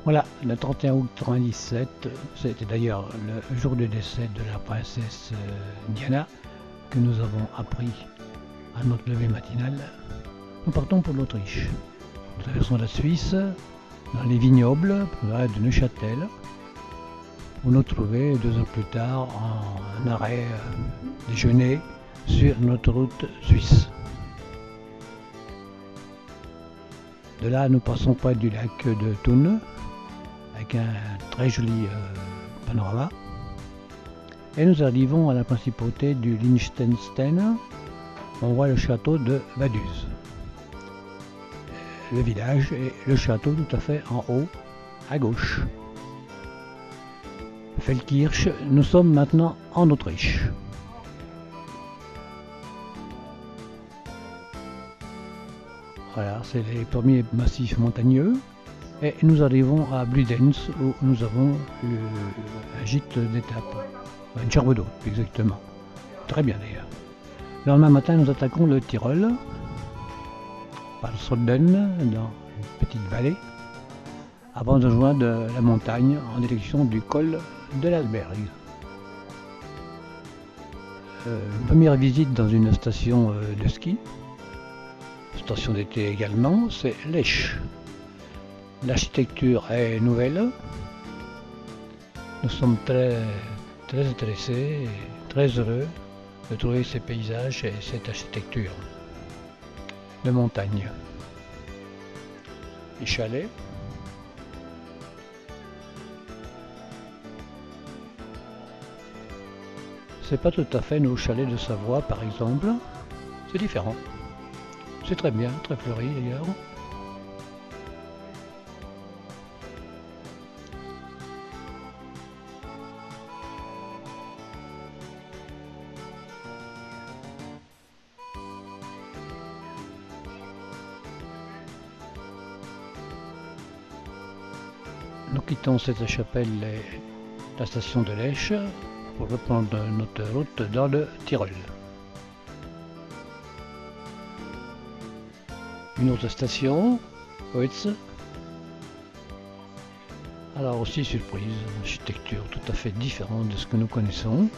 Voilà, le 31 août 1997, c'était d'ailleurs le jour du décès de la princesse Diana, que nous avons appris à notre levée matinale. Nous partons pour l'Autriche. Nous traversons la Suisse, dans les vignobles de Neuchâtel, pour nous trouver 2 heures plus tard en arrêt déjeuner sur notre route suisse. De là, nous passons près du lac de Thun, avec un très joli panorama. Et nous arrivons à la principauté du Liechtenstein. On voit le château de Vaduz. Le village et le château tout à fait en haut, à gauche. Feldkirch, nous sommes maintenant en Autriche. Voilà, c'est les premiers massifs montagneux. Et nous arrivons à Bludenz où nous avons un gîte d'étape, une gerbe d'eau exactement. Très bien d'ailleurs. Le lendemain matin, nous attaquons le Tyrol, par Solden, dans une petite vallée, avant de rejoindre la montagne en direction du col de l'Alberg. Une première visite dans une station de ski, station d'été également, c'est Lech. L'architecture est nouvelle. Nous sommes très intéressés et très heureux de trouver ces paysages et cette architecture de montagne. Les chalets. C'est pas tout à fait nos chalets de Savoie par exemple. C'est différent. C'est très bien, très fleuri d'ailleurs. Nous quittons cette chapelle et la station de Lech pour reprendre notre route dans le Tyrol. Une autre station, Oetz. Alors aussi surprise, une architecture tout à fait différente de ce que nous connaissons.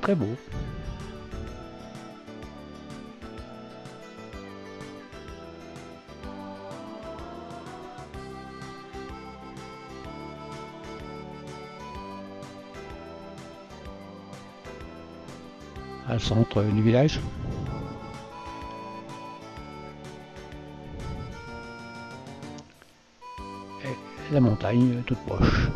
Très beau. Au centre du village. Et la montagne toute proche.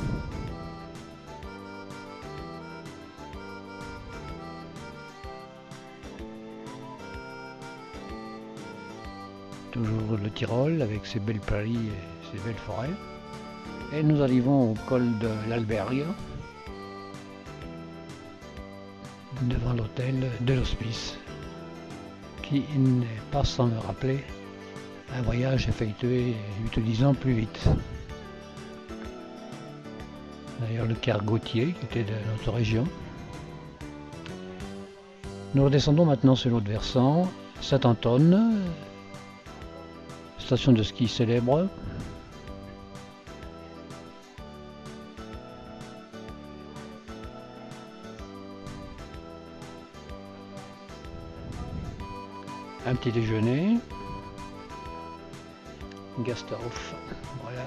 Toujours le Tyrol avec ses belles prairies et ses belles forêts. Et nous arrivons au col de l'Alberg, devant l'hôtel de l'Hospice, qui n'est pas sans me rappeler un voyage effectué 8 ou 10 ans plus vite. D'ailleurs le Quart Gautier qui était de notre région. Nous redescendons maintenant sur l'autre versant, Saint-Anton, station de ski célèbre. Un petit déjeuner, Gasthof, voilà,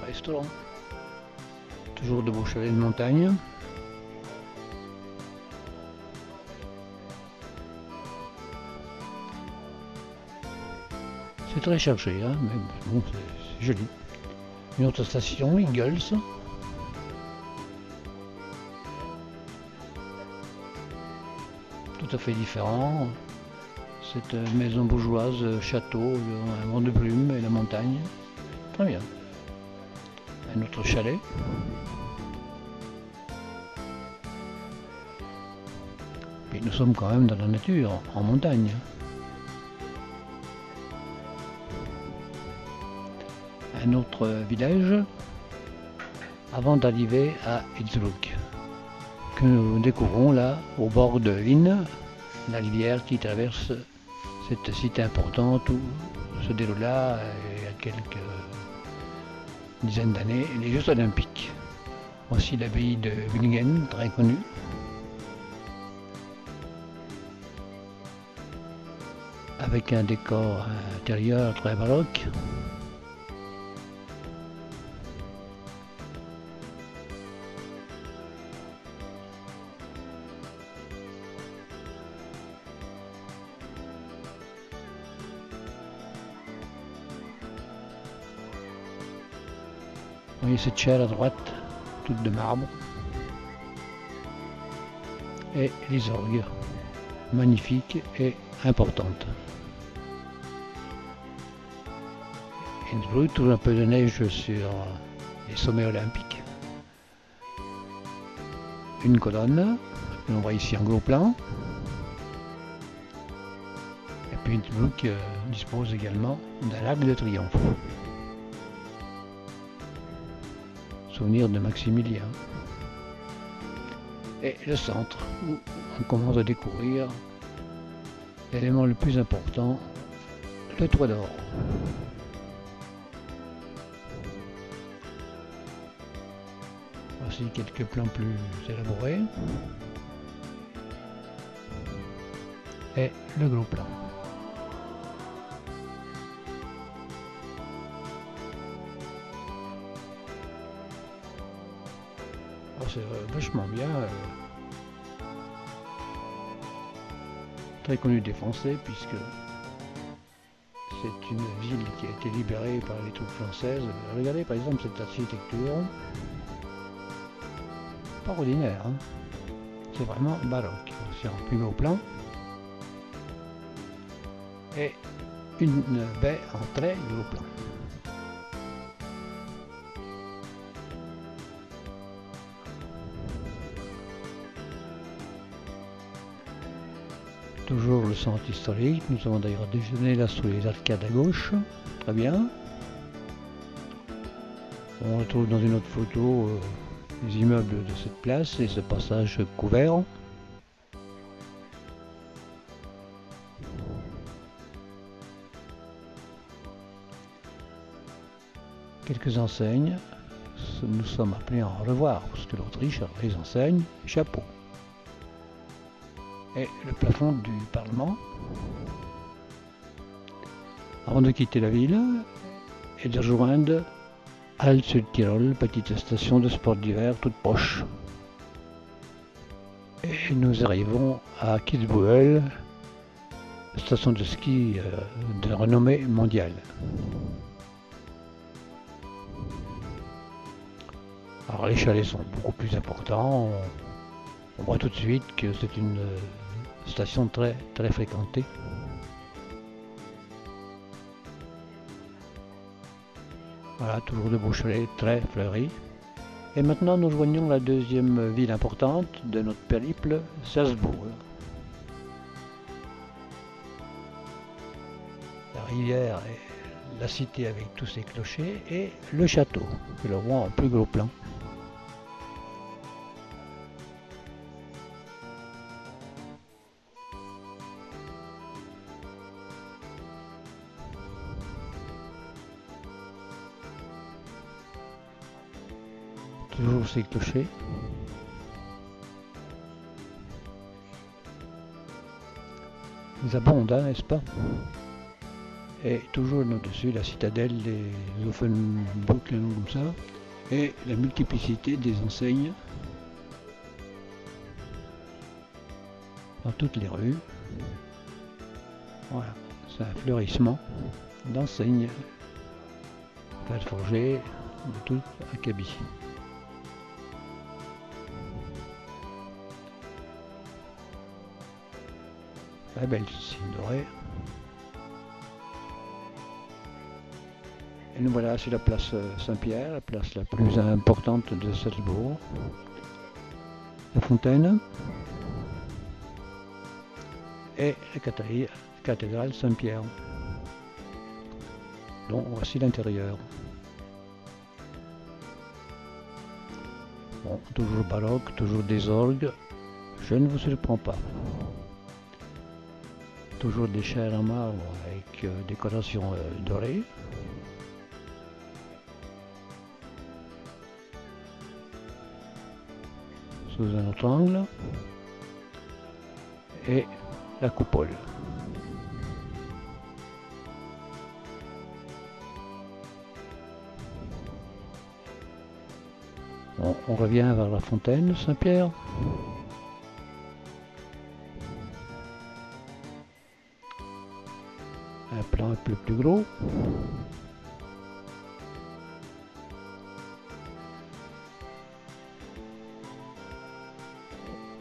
restaurant, toujours de beaux chalets de montagne. C'est très chargé, hein, mais bon, c'est joli. Une autre station, Eagles. Tout à fait différent. Cette maison bourgeoise, château, un vent de plume et la montagne. Très bien. Un autre chalet. Puis nous sommes quand même dans la nature, en montagne. Un autre village avant d'arriver à Innsbruck, que nous découvrons là au bord de l'Inn, la rivière qui traverse cette cité importante où se déroula il y a quelques dizaines d'années, les Jeux Olympiques. Voici l'abbaye de Willingen, très connue. Avec un décor intérieur très baroque. Vous voyez cette chaire à droite, toute de marbre. Et les orgues, magnifiques et importantes. Innsbruck, toujours un peu de neige sur les sommets olympiques. Une colonne, que l'on voit ici en gros plan. Et puis Innsbruck dispose également d'un arc de triomphe. Souvenir de Maximilien. Et le centre, où on commence à découvrir l'élément le plus important, le toit d'or. Voici quelques plans plus élaborés. Et le gros plan. C'est vachement bien. Très connu des Français puisque c'est une ville qui a été libérée par les troupes françaises. Regardez par exemple cette architecture. Pas ordinaire, hein. C'est vraiment baroque. C'est en plus gros plan. Et une baie en très gros plan. Toujours le centre historique, nous avons d'ailleurs déjeuné là sur les arcades à gauche, très bien. On retrouve dans une autre photo les immeubles de cette place et ce passage couvert. Quelques enseignes, nous sommes appelés à en revoir parce que l'Autriche a les enseignes, chapeau. Et le plafond du Parlement. Avant de quitter la ville et de rejoindre Alt-Südtirol, petite station de sport d'hiver toute proche. Et nous arrivons à Kitzbühel, station de ski de renommée mondiale. Alors les chalets sont beaucoup plus importants. On voit tout de suite que c'est une station très fréquentée. Voilà, toujours de beaux chalets très fleuris. Et maintenant nous joignons la deuxième ville importante de notre périple, Salzbourg. La rivière et la cité avec tous ses clochers et le château, que l'on voit en plus gros plan. Toujours ces clochers. Ils abondent, hein, n'est-ce pas? Et toujours au-dessus la citadelle des Offenburg, comme ça, et la multiplicité des enseignes dans toutes les rues. Voilà, c'est un fleurissement d'enseignes, plates forgées de tout acabit. La belle signe dorée. Et nous voilà sur la place Saint-Pierre, la place la plus importante de Salzbourg. La fontaine et la cathédrale Saint-Pierre, dont voici l'intérieur. Bon, toujours baroque, toujours des orgues, je ne vous surprends pas. Toujours des chaires en marbre avec décoration dorée. Sous un autre angle. Et la coupole. On revient vers la fontaine Saint-Pierre. Un plan un peu plus gros.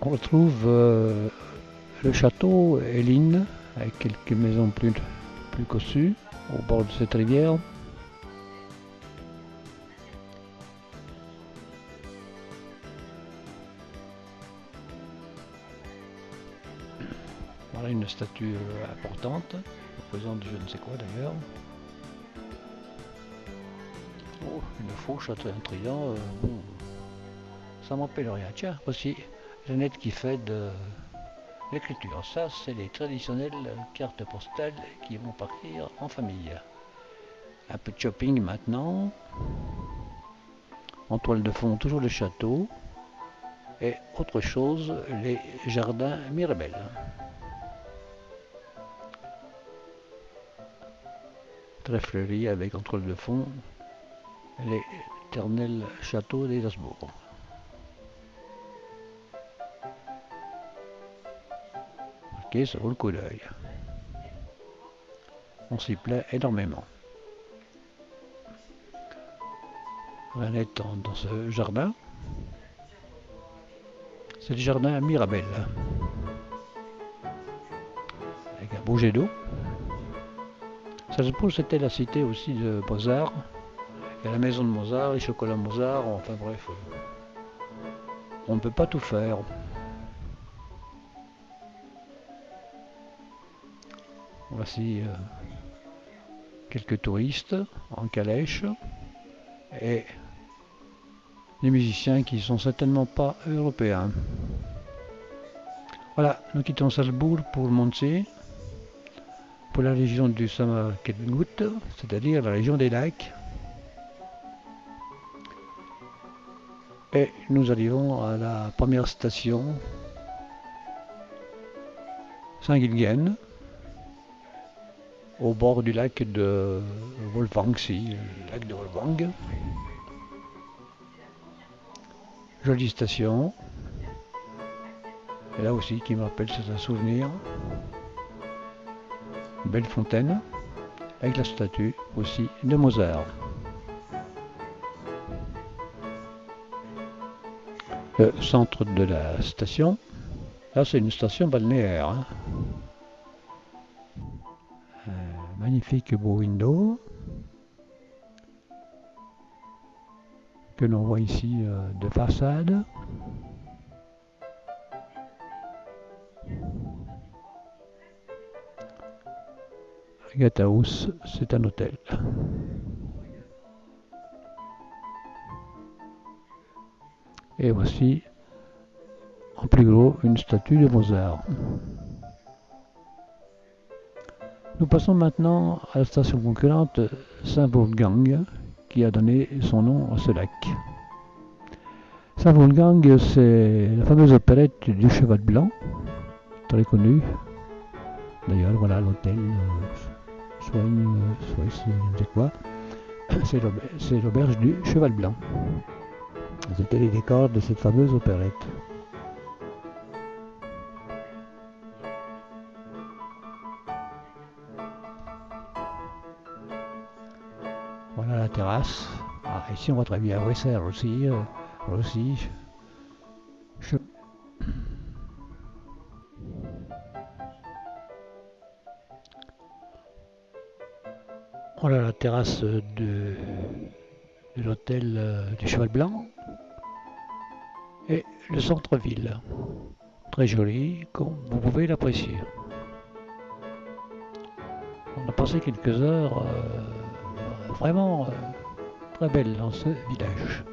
On retrouve le château Héline avec quelques maisons plus cossues au bord de cette rivière. Voilà une statue importante, représente je ne sais quoi d'ailleurs. Oh, une fourche, un trident, bon, ça m'appelle rien. Tiens, aussi, Jeannette qui fait de l'écriture. Ça, c'est les traditionnelles cartes postales qui vont partir en famille. Un peu de shopping maintenant. En toile de fond, toujours le château. Et autre chose, les jardins Mirabel. Très fleuri avec en toile de fond l'éternel château des Habsbourg. Ok, ça vaut le coup d'œil. On s'y plaît énormément. Renette dans ce jardin. C'est le jardin Mirabel. Avec un beau jet d'eau. Salzbourg, c'était la cité aussi de Mozart. Il y a la maison de Mozart, les chocolats Mozart, enfin bref. On ne peut pas tout faire. Voici quelques touristes en calèche et des musiciens qui ne sont certainement pas européens. Voilà, nous quittons Salzbourg pour Mondsee, pour la région du Sommergetgut, c'est-à-dire la région des lacs. Et nous arrivons à la première station, Saint-Gilgen, au bord du lac de Wolfvangsee, le lac de Wolfgang. Jolie station. Et là aussi qui me rappelle certains souvenirs. Une belle fontaine, avec la statue aussi de Mozart. Le centre de la station, là c'est une station balnéaire. Hein. Magnifique beau window que l'on voit ici de façade. Agatha House, c'est un hôtel. Et voici en plus gros une statue de Mozart. Nous passons maintenant à la station concurrente Saint-Wolfgang qui a donné son nom à ce lac. Saint-Wolfgang, c'est la fameuse opérette du Cheval Blanc, très connue. D'ailleurs, voilà l'hôtel soigne, je ne sais quoi. C'est l'auberge du Cheval Blanc. C'était les décors de cette fameuse opérette. Voilà la terrasse. Ah, ici on voit très bien Wesser aussi. Voilà la terrasse de l'hôtel du Cheval Blanc et le centre-ville. Très joli, comme vous pouvez l'apprécier. On a passé quelques heures vraiment très belles dans ce village.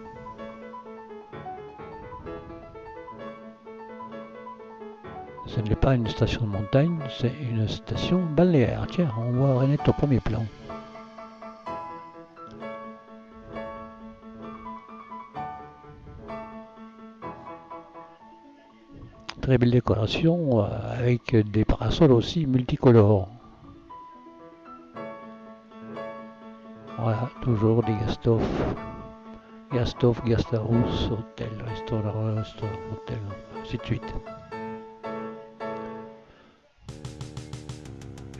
Ce n'est pas une station de montagne, c'est une station balnéaire. Tiens, on voit Renette au premier plan. Très belle décoration avec des parasols aussi multicolores. Voilà, toujours des Gasthof, Gasthaus, hôtel, restaurant, hôtel, ainsi de suite.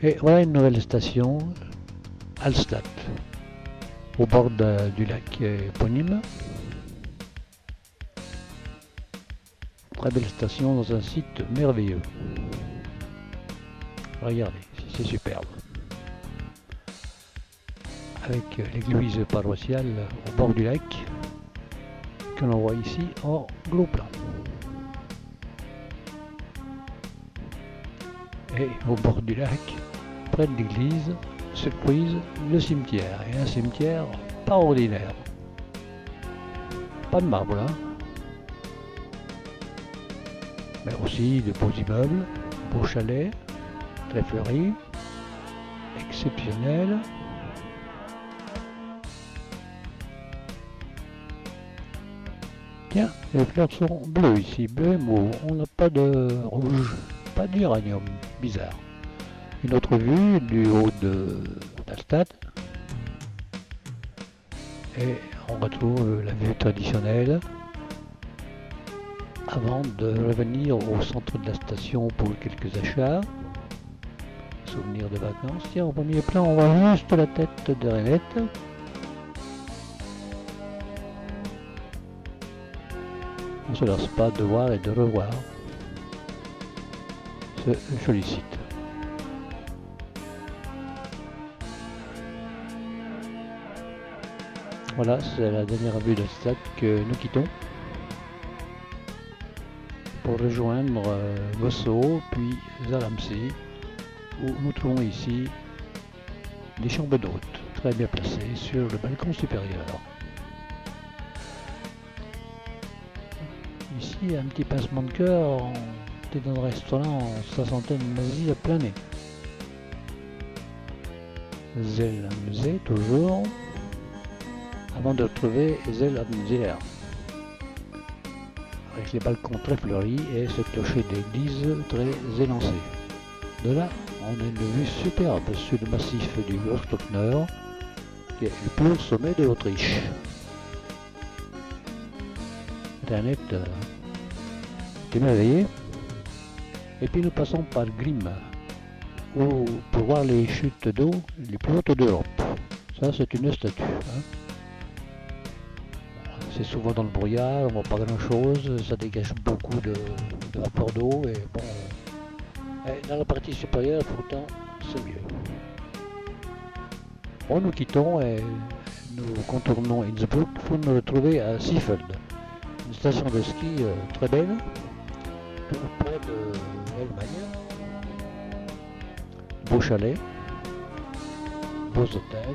Et voilà une nouvelle station, Hallstatt, au bord du lac éponyme. Très belle station dans un site merveilleux. Regardez, c'est superbe. Avec l'église paroissiale au bord du lac, que l'on voit ici en gros plan. Et au bord du lac, près de l'église, surprise, le cimetière. Et un cimetière pas ordinaire. Pas de marbre, hein. Mais aussi de beaux immeubles, beaux chalets, très fleuris, exceptionnels. Tiens, les fleurs sont bleues ici, bleu mauve. On n'a pas de rouge, pas d'uranium, bizarre. Une autre vue du haut d'Hallstatt. Et on retrouve la vue traditionnelle avant de revenir au centre de la station pour quelques achats. Souvenirs de vacances. Tiens, au premier plan, on voit juste la tête de Renette. On ne se lasse pas de voir et de revoir ce joli site. Voilà, c'est la dernière vue d'Hallstatt que nous quittons pour rejoindre Gossau puis Zalmsee, où nous trouvons ici des chambres d'hôtes très bien placées sur le balcon supérieur. Ici, un petit pincement de cœur, on était dans un restaurant, ça sentait une nazie à plein nez. Zalmsee toujours, avant de retrouver Zell-am-See, avec les balcons très fleuris et ce clocher d'église très élancé. De là, on a une vue superbe sur le massif du Großglockner, qui est le plus haut sommet de l'Autriche. Renette est émerveillée. Et puis nous passons par Grimm, pour voir les chutes d'eau les plus hautes d'Europe. Ça, c'est une statue. Hein. C'est souvent dans le brouillard, on voit pas grand chose, ça dégage beaucoup de vapeur d'eau et bon. Et dans la partie supérieure, pourtant, c'est mieux. Bon, nous quittons et nous contournons Innsbruck pour nous retrouver à Seefeld, une station de ski très belle, tout près de l'Allemagne. Beaux chalets, beaux hôtels.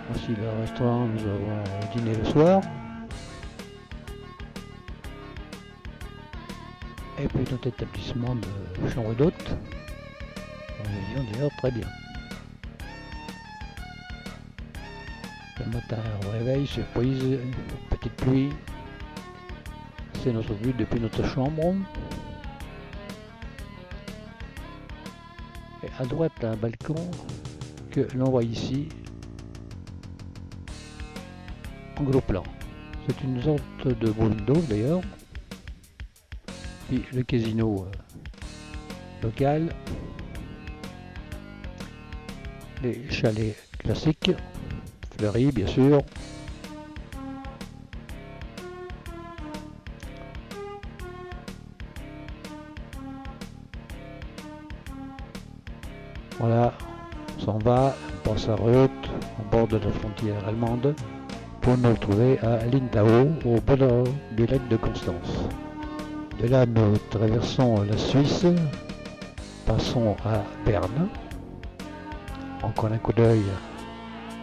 Voici le restaurant, nous avons dîné le soir. Et puis notre établissement de chambre d'hôte. On est d'ailleurs très bien. Le matin au réveil, surprise, petite pluie. C'est notre vue depuis notre chambre. Et à droite, un balcon que l'on voit ici en gros plan. C'est une sorte de boule d'eau d'ailleurs. Puis le casino local. Les chalets classiques, fleuris bien sûr. Voilà, on s'en va, on passe à Reuth, au bord de la frontière allemande, pour nous retrouver à Lindau, au bord du lac de Constance. De là, nous traversons la Suisse, passons à Berne. Encore un coup d'œil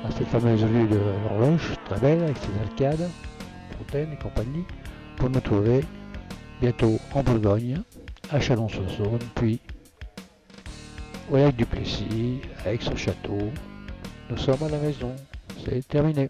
à cette fameuse rue de l'Horloge, très belle, avec ses arcades, fontaines et compagnie, pour nous trouver bientôt en Bourgogne, à Chalon-sur-Saône, puis au lac du Plessis, avec son château. Nous sommes à la maison, c'est terminé.